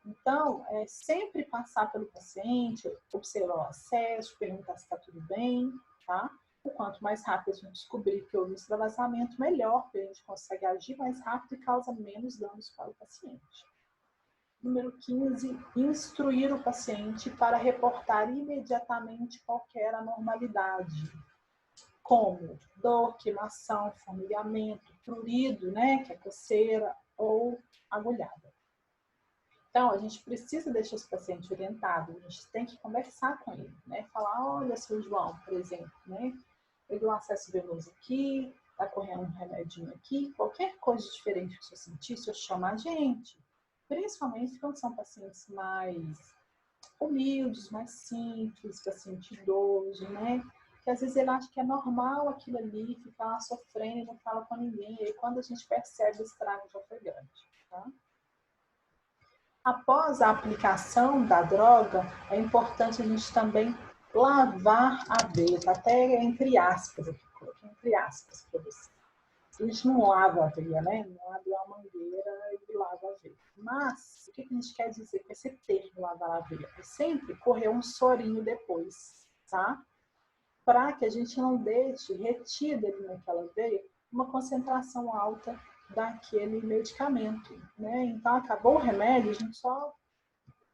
Então, sempre passar pelo paciente, observar o acesso, perguntar se está tudo bem, tá? O quanto mais rápido a gente descobrir que houve extravasamento, melhor, porque a gente consegue agir mais rápido e causa menos danos para o paciente. Número 15, instruir o paciente para reportar imediatamente qualquer anormalidade, como dor, queimação, formigamento, prurido, né, que é coceira, ou agulhada. Então, a gente precisa deixar esse paciente orientado, a gente tem que conversar com ele, né, falar, olha, seu João, por exemplo, né, peguei um acesso venoso aqui, tá correndo um remedinho aqui, qualquer coisa diferente que você sentir, se eu chamar a gente, principalmente quando são pacientes mais humildes, mais simples, paciente idoso, né? Que às vezes ele acha que é normal aquilo ali, ficar lá sofrendo e não fala com ninguém. E aí quando a gente percebe, o estrago já foi grande, tá? Após a aplicação da droga, é importante a gente também lavar a veia, até entre aspas, aqui, coloquei entre aspas para você. A gente não lava a veia, né? Não abre uma mangueira e lava a veia. Mas, o que a gente quer dizer com esse termo lavar a veia? É sempre correr um sorinho depois, tá? Para que a gente não deixe retida ali naquela veia uma concentração alta daquele medicamento, né? Então, acabou o remédio, a gente só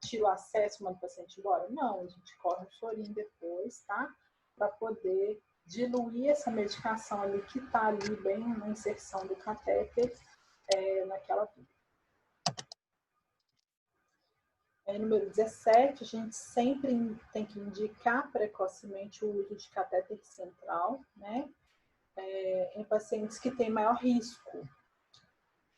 tira o acesso, manda o paciente embora? Não, a gente corre um sorinho depois, tá? Para poder diluir essa medicação ali que está ali bem na inserção do catéter naquela via. Número 17, a gente sempre tem que indicar precocemente o uso de catéter central, né? Em pacientes que têm maior risco.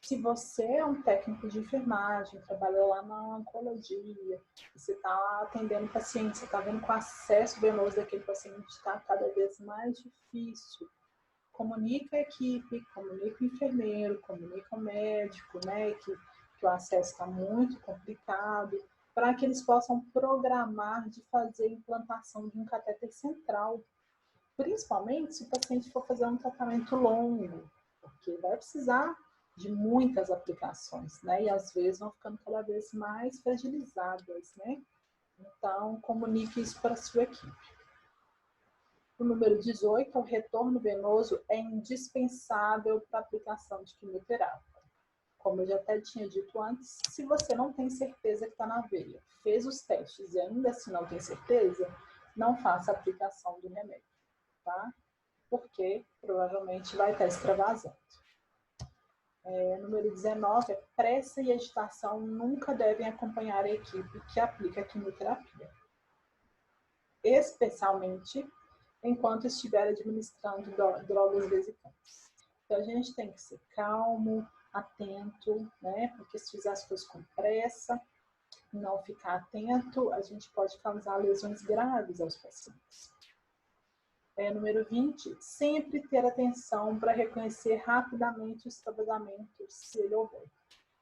Se você é um técnico de enfermagem, trabalha lá na oncologia, você está atendendo o paciente, você está vendo que o acesso venoso daquele paciente está cada vez mais difícil, comunica a equipe, comunica o enfermeiro, comunica o médico, né, que o acesso está muito complicado, para que eles possam programar de fazer a implantação de um catéter central, principalmente se o paciente for fazer um tratamento longo, porque vai precisar de muitas aplicações, né? E às vezes vão ficando cada vez mais fragilizadas, né? Então, comunique isso para a sua equipe. O número 18, o retorno venoso é indispensável para a aplicação de quimioterapia. Como eu já até tinha dito antes, se você não tem certeza que está na veia, fez os testes e ainda assim não tem certeza, não faça a aplicação do remédio, tá? Porque provavelmente vai estar extravasando. Número 19, pressa e agitação nunca devem acompanhar a equipe que aplica a quimioterapia, especialmente enquanto estiver administrando drogas vesicantes. Então, a gente tem que ser calmo, atento, né? Porque se fizer as coisas com pressa, não ficar atento, a gente pode causar lesões graves aos pacientes. Número 20, sempre ter atenção para reconhecer rapidamente o extravasamento, se ele houver.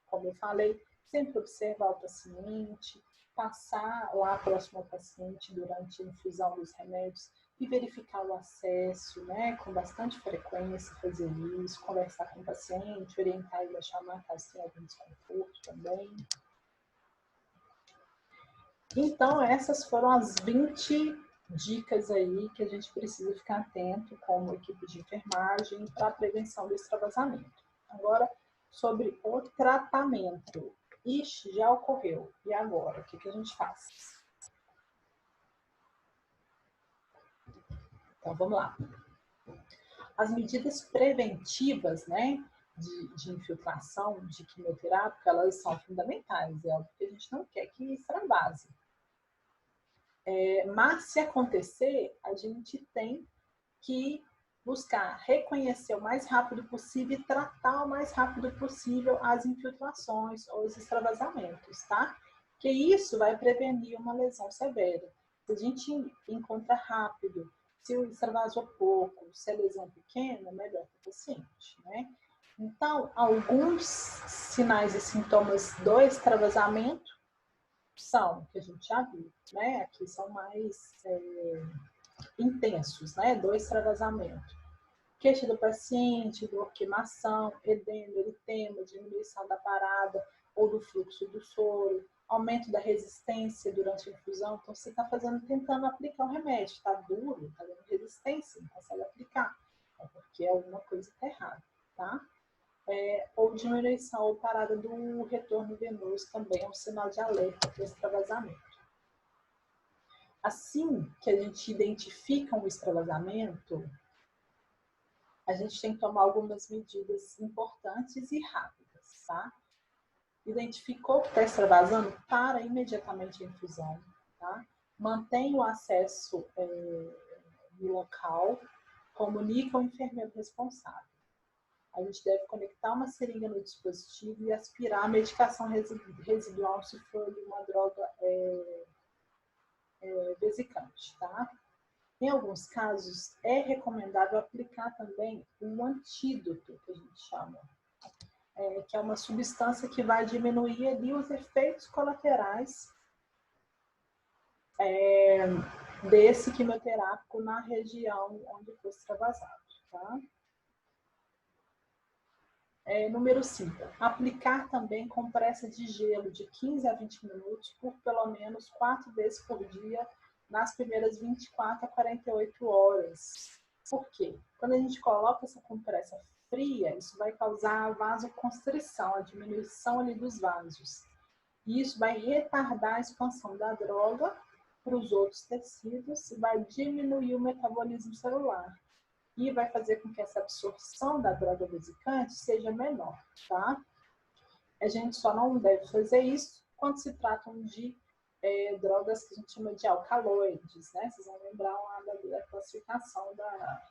Como eu falei, sempre observar o paciente, passar lá próximo ao paciente durante a infusão dos remédios e verificar o acesso, né, com bastante frequência, fazer isso, conversar com o paciente, orientar ele a chamar caso tenha algum desconforto também. Então, essas foram as 20 dicas aí que a gente precisa ficar atento como equipe de enfermagem para a prevenção do extravasamento. Agora, sobre o tratamento. Ixi, já ocorreu. E agora? O que a gente faz? Então, vamos lá. As medidas preventivas, né, de infiltração de quimioterápica, elas são fundamentais. É óbvio que a gente não quer que extravase. Mas, se acontecer, a gente tem que buscar reconhecer o mais rápido possível e tratar o mais rápido possível as infiltrações ou os extravasamentos, tá? Que isso vai prevenir uma lesão severa. Se a gente encontra rápido, se o extravasou pouco, se a lesão é pequena, melhor para o paciente, né? Então, alguns sinais e sintomas do extravasamento são, que a gente já viu, né? Aqui são mais intensos, né? Do extravasamento. Queixa do paciente, dor, queimação, edema, eritema, diminuição da parada ou do fluxo do soro, aumento da resistência durante a infusão. Então, você está tentando aplicar o remédio, está duro, está dando resistência, não consegue aplicar. É porque alguma coisa está errada, tá? Ou diminuição ou parada do retorno venoso também é um sinal de alerta para o extravasamento. Assim que a gente identifica um extravasamento, a gente tem que tomar algumas medidas importantes e rápidas, tá? Identificou que está extravasando, para imediatamente a infusão, tá? Mantém o acesso no local, comunica ao enfermeiro responsável. A gente deve conectar uma seringa no dispositivo e aspirar a medicação residual se for uma droga vesicante, tá? Em alguns casos, é recomendável aplicar também um antídoto, que a gente chama, que é uma substância que vai diminuir ali os efeitos colaterais desse quimioterápico na região onde foi extravasado, tá? Número 5, aplicar também compressa de gelo de 15 a 20 minutos por pelo menos 4 vezes por dia nas primeiras 24 a 48 horas. Por quê? Quando a gente coloca essa compressa fria, isso vai causar a vasoconstrição, a diminuição ali dos vasos. E isso vai retardar a expansão da droga para os outros tecidos e vai diminuir o metabolismo celular. E vai fazer com que essa absorção da droga vesicante seja menor, tá? A gente só não deve fazer isso quando se tratam de drogas que a gente chama de alcaloides, né? Vocês vão lembrar lá da classificação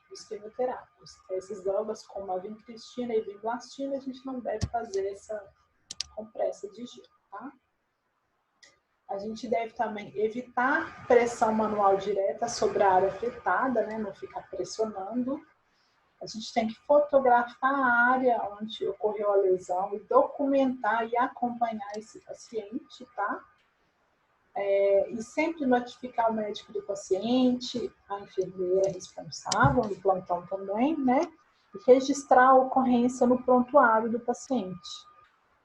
dos quimioterápicos. Essas drogas como a vincristina e vinblastina, a gente não deve fazer essa compressa de gelo, tá? A gente deve também evitar pressão manual direta sobre a área afetada, né? Não ficar pressionando. A gente tem que fotografar a área onde ocorreu a lesão e documentar e acompanhar esse paciente, tá? E sempre notificar o médico do paciente, a enfermeira responsável, no plantão também, né? E registrar a ocorrência no prontuário do paciente,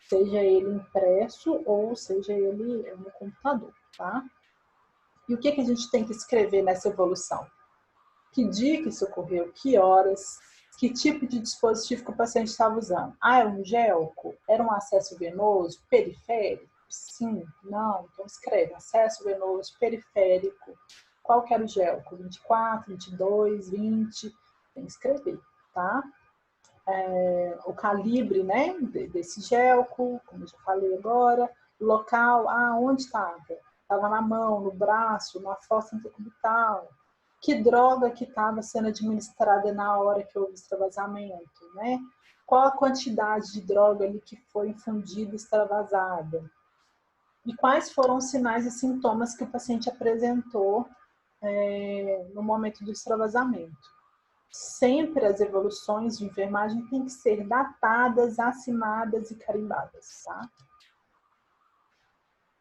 seja ele impresso ou seja ele no computador, tá? E o que a gente tem que escrever nessa evolução? Que dia que isso ocorreu? Que horas? Que tipo de dispositivo que o paciente estava usando? Ah, era um gelco? Era um acesso venoso? Periférico? Sim, não. Então escreve, acesso venoso, periférico. Qual que era o gelco? 24, 22, 20? Tem que escrever, tá? O calibre, né, desse gelco, como eu já falei agora, o local, onde estava? Estava na mão, no braço, na fossa intercubital. Que droga que estava sendo administrada na hora que houve extravasamento, né? Qual a quantidade de droga ali que foi infundida e extravasada? E quais foram os sinais e sintomas que o paciente apresentou no momento do extravasamento? Sempre as evoluções de enfermagem têm que ser datadas, assinadas e carimbadas, tá?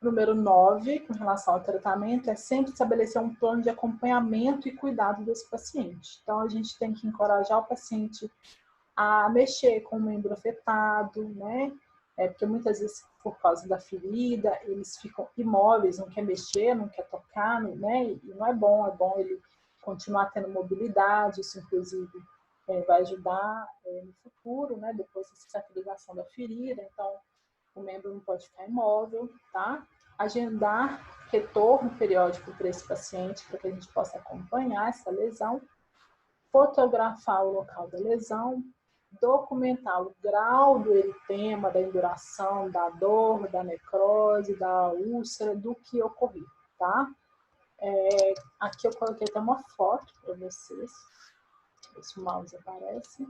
Número 9, com relação ao tratamento, é sempre estabelecer um plano de acompanhamento e cuidado desse paciente. Então, a gente tem que encorajar o paciente a mexer com o membro afetado, né? Porque muitas vezes, por causa da ferida, eles ficam imóveis, não quer mexer, não quer tocar, né? E não é bom ele continuar tendo mobilidade, isso inclusive vai ajudar no futuro, né? Depois da cicatrização da ferida, então o membro não pode ficar imóvel, tá? Agendar retorno periódico para esse paciente, para que a gente possa acompanhar essa lesão, fotografar o local da lesão, documentar o grau do eritema, da induração, da dor, da necrose, da úlcera, do que ocorreu, tá? Aqui eu coloquei até uma foto para vocês, ver se o mouse aparece,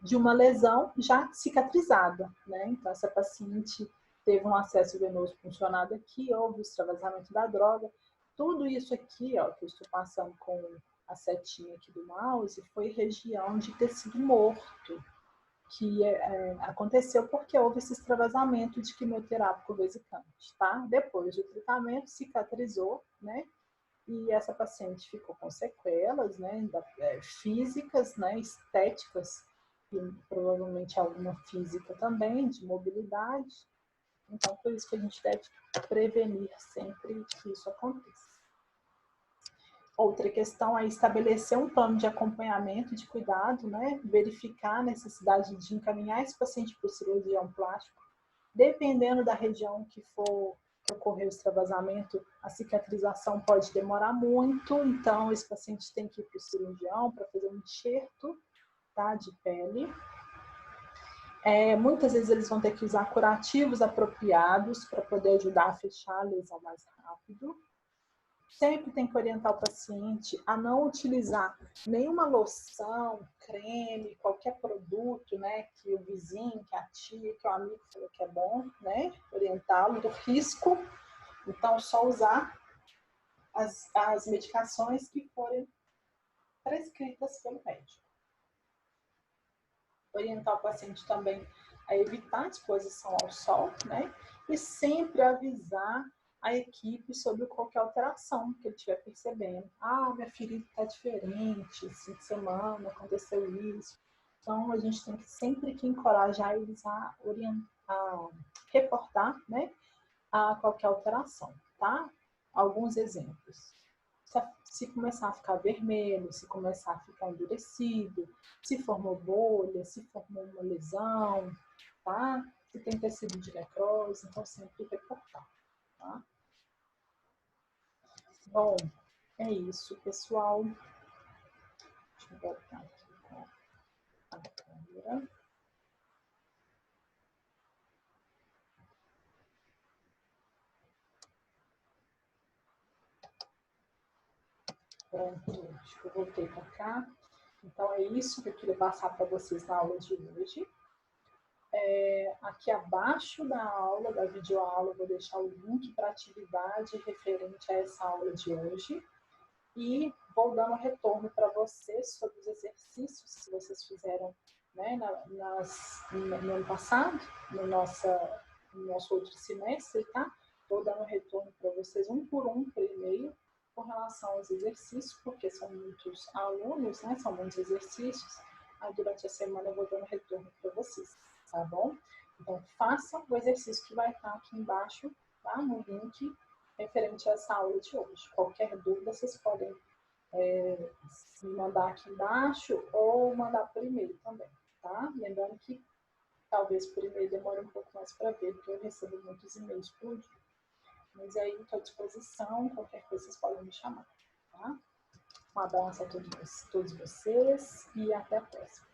de uma lesão já cicatrizada, né? Então, essa paciente teve um acesso venoso funcionado aqui, houve o extravasamento da droga. Tudo isso aqui, ó, que eu estou passando com a setinha aqui do mouse, foi região de tecido morto, que aconteceu porque houve esse extravasamento de quimioterápico vesicante, tá? Depois do tratamento, cicatrizou, né? E essa paciente ficou com sequelas, né, físicas, né, estéticas, e provavelmente alguma física também, de mobilidade. Então, por isso que a gente deve prevenir sempre que isso aconteça. Outra questão é estabelecer um plano de acompanhamento, de cuidado, né, verificar a necessidade de encaminhar esse paciente para o cirurgião plástico, dependendo da região que for que ocorreu o extravasamento, a cicatrização pode demorar muito, então esse paciente tem que ir para o cirurgião para fazer um enxerto, tá, de pele. Muitas vezes eles vão ter que usar curativos apropriados para poder ajudar a fechar a lesão mais rápido. Sempre tem que orientar o paciente a não utilizar nenhuma loção, creme, qualquer produto, né, que o vizinho, que a tia, que o amigo falou que é bom, né, orientá-lo do risco. Então, só usar as medicações que forem prescritas pelo médico. Orientar o paciente também a evitar a exposição ao sol, né, e sempre avisar a equipe sobre qualquer alteração que ele estiver percebendo. Minha ferida está diferente, 5 semanas aconteceu isso. Então, a gente tem que sempre que encorajar eles a reportar, né, a qualquer alteração, tá? Alguns exemplos. Se começar a ficar vermelho, se começar a ficar endurecido, se formou bolha, se formou uma lesão, tá? Se tem tecido de necrose, então sempre reportar. Tá? Bom, é isso, pessoal. Deixa eu voltar aqui com a câmera. Pronto, acho que eu voltei para cá. Então, é isso que eu queria passar para vocês na aula de hoje. Aqui abaixo da aula, da videoaula, eu vou deixar o link para a atividade referente a essa aula de hoje. E vou dando retorno para vocês sobre os exercícios que vocês fizeram, né, no ano passado, no nosso outro semestre, tá? Vou dando retorno para vocês um por e-mail com relação aos exercícios, porque são muitos alunos, né? São muitos exercícios. Aí durante a semana eu vou dando retorno para vocês, tá bom? Então façam o exercício que vai estar aqui embaixo, tá? No link referente a essa aula de hoje. Qualquer dúvida, vocês podem me mandar aqui embaixo ou mandar por e-mail também, tá? Lembrando que talvez por e-mail demore um pouco mais para ver, porque eu recebo muitos e-mails por dia. Mas aí estou à disposição, qualquer coisa vocês podem me chamar, tá? Um abraço a todos vocês e até a próxima.